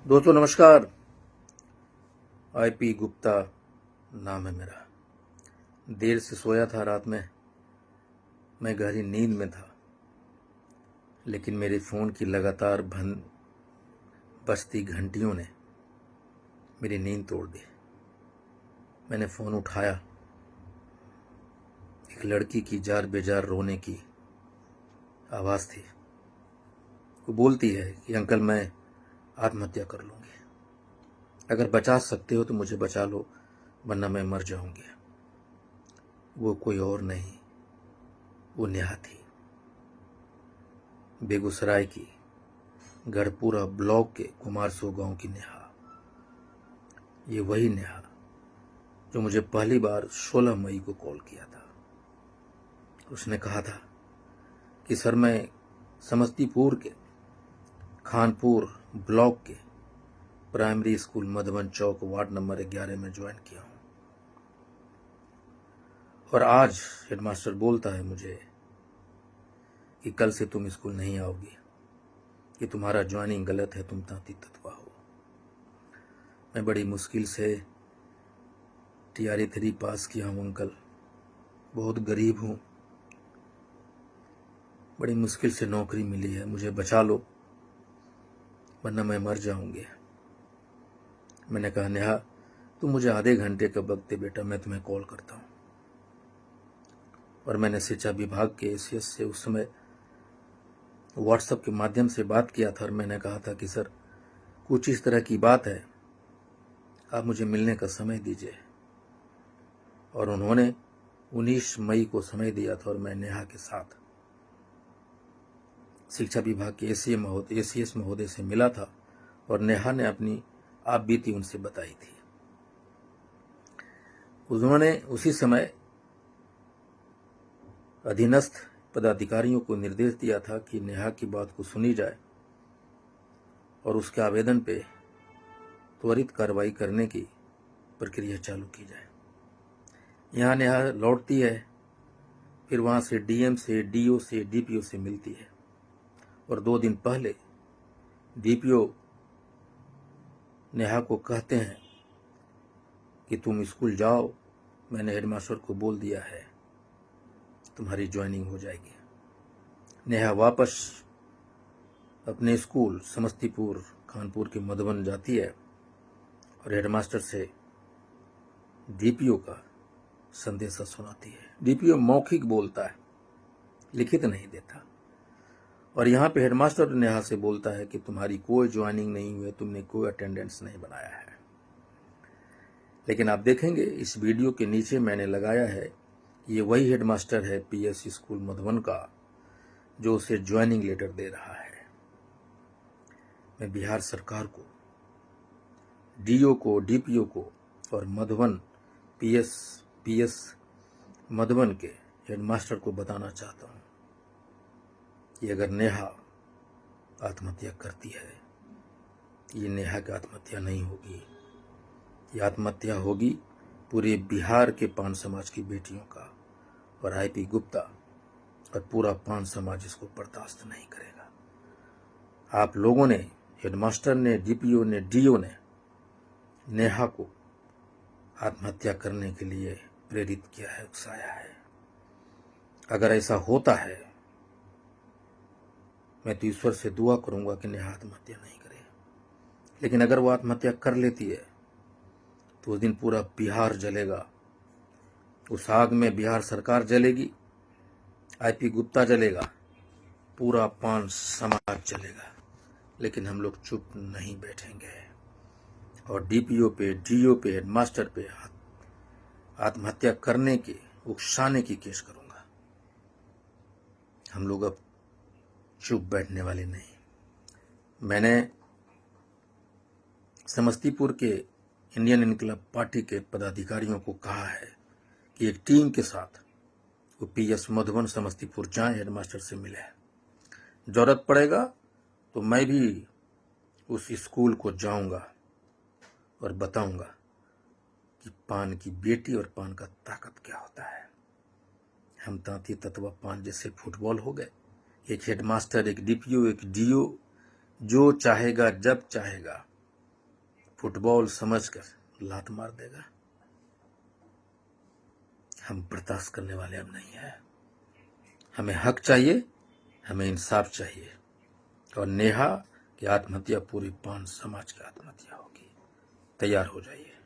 दोस्तों नमस्कार। आईपी गुप्ता नाम है मेरा। देर से सोया था रात में, मैं गहरी नींद में था, लेकिन मेरे फ़ोन की लगातार बजती घंटियों ने मेरी नींद तोड़ दी। मैंने फ़ोन उठाया। एक लड़की की जार बेजार रोने की आवाज़ थी। वो बोलती है कि अंकल मैं आत्महत्या कर लूँगी, अगर बचा सकते हो तो मुझे बचा लो, वरना मैं मर जाऊँगी। वो कोई और नहीं, वो नेहा थी। बेगूसराय की गढ़पुरा ब्लॉक के कुमारसो गांव की नेहा। ये वही नेहा जो मुझे पहली बार 16 मई को कॉल किया था। उसने कहा था कि सर मैं समस्तीपुर के खानपुर ब्लॉक के प्राइमरी स्कूल मधुबन चौक वार्ड नंबर 11 में ज्वाइन किया हूं, और आज हेडमास्टर बोलता है मुझे कि कल से तुम स्कूल नहीं आओगी, कि तुम्हारा ज्वाइनिंग गलत है, तुम तांती तत्वा हो। मैं बड़ी मुश्किल से TRE 3 पास किया हूं अंकल, बहुत गरीब हूं, बड़ी मुश्किल से नौकरी मिली है, मुझे बचा लो वरना मैं मर जाऊंगी। मैंने कहा नेहा तुम मुझे आधे घंटे का वक्त दे बेटा, मैं तुम्हें कॉल करता हूं। और मैंने शिक्षा विभाग के ACS से उस समय व्हाट्सएप के माध्यम से बात किया था, और मैंने कहा था कि सर कुछ इस तरह की बात है, आप मुझे मिलने का समय दीजिए। और उन्होंने 19 मई को समय दिया था, और मैं नेहा के साथ शिक्षा विभाग के ACS महोदय से मिला था, और नेहा ने अपनी आप बीती उनसे बताई थी। उन्होंने उसी समय अधीनस्थ पदाधिकारियों को निर्देश दिया था कि नेहा की बात को सुनी जाए और उसके आवेदन पे त्वरित कार्रवाई करने की प्रक्रिया चालू की जाए। यहाँ नेहा लौटती है, फिर वहां से DM से, DO से, DPO से मिलती है, और 2 दिन पहले DPO नेहा को कहते हैं कि तुम स्कूल जाओ, मैंने हेडमास्टर को बोल दिया है, तुम्हारी ज्वाइनिंग हो जाएगी। नेहा वापस अपने स्कूल समस्तीपुर खानपुर के मधुबन जाती है, और हेडमास्टर से DPO का संदेशा सुनाती है। DPO मौखिक बोलता है, लिखित नहीं देता, और यहाँ पे हेडमास्टर नेहा से बोलता है कि तुम्हारी कोई ज्वाइनिंग नहीं हुई, तुमने कोई अटेंडेंस नहीं बनाया है। लेकिन आप देखेंगे इस वीडियो के नीचे मैंने लगाया है, ये वही हेडमास्टर है PS स्कूल मधुबन का जो उसे ज्वाइनिंग लेटर दे रहा है। मैं बिहार सरकार को, DO को, DPO को और मधुबन PS मधुबन के हेडमास्टर को बताना चाहता हूं कि अगर नेहा आत्महत्या करती है, ये नेहा की आत्महत्या नहीं होगी, ये आत्महत्या होगी पूरे बिहार के पान समाज की बेटियों का, और IP गुप्ता और पूरा पान समाज इसको बर्दाश्त नहीं करेगा। आप लोगों ने, हेडमास्टर ने, DPO ने, DO ने नेहा को आत्महत्या करने के लिए प्रेरित किया है, उकसाया है। अगर ऐसा होता है, मैं तो ईश्वर से दुआ करूंगा कि नेहा आत्महत्या नहीं करे, लेकिन अगर वो आत्महत्या कर लेती है तो उस दिन पूरा बिहार जलेगा। उस आग में बिहार सरकार जलेगी, IP गुप्ता जलेगा, पूरा पान समाज जलेगा, लेकिन हम लोग चुप नहीं बैठेंगे, और DPO पे, DO पे, हेडमास्टर पे आत्महत्या करने के, उकसाने की केस करूंगा। हम लोग अब चुप बैठने वाले नहीं। मैंने समस्तीपुर के इंडियन इनकलाब पार्टी के पदाधिकारियों को कहा है कि एक टीम के साथ वो PS मधुबन समस्तीपुर जाएं, हेडमास्टर से मिले। जरूरत पड़ेगा तो मैं भी उस स्कूल को जाऊंगा और बताऊंगा कि पान की बेटी और पान का ताकत क्या होता है। हम तांती तत्वा पान जैसे फुटबॉल हो गए। एक हेडमास्टर, एक DPO, एक DO जो चाहेगा, जब चाहेगा फुटबॉल समझकर लात मार देगा। हम बर्दाश्त करने वाले अब नहीं है। हमें हक चाहिए, हमें इंसाफ चाहिए। और नेहा की आत्महत्या पूरी पान समाज की आत्महत्या होगी। तैयार हो जाइए।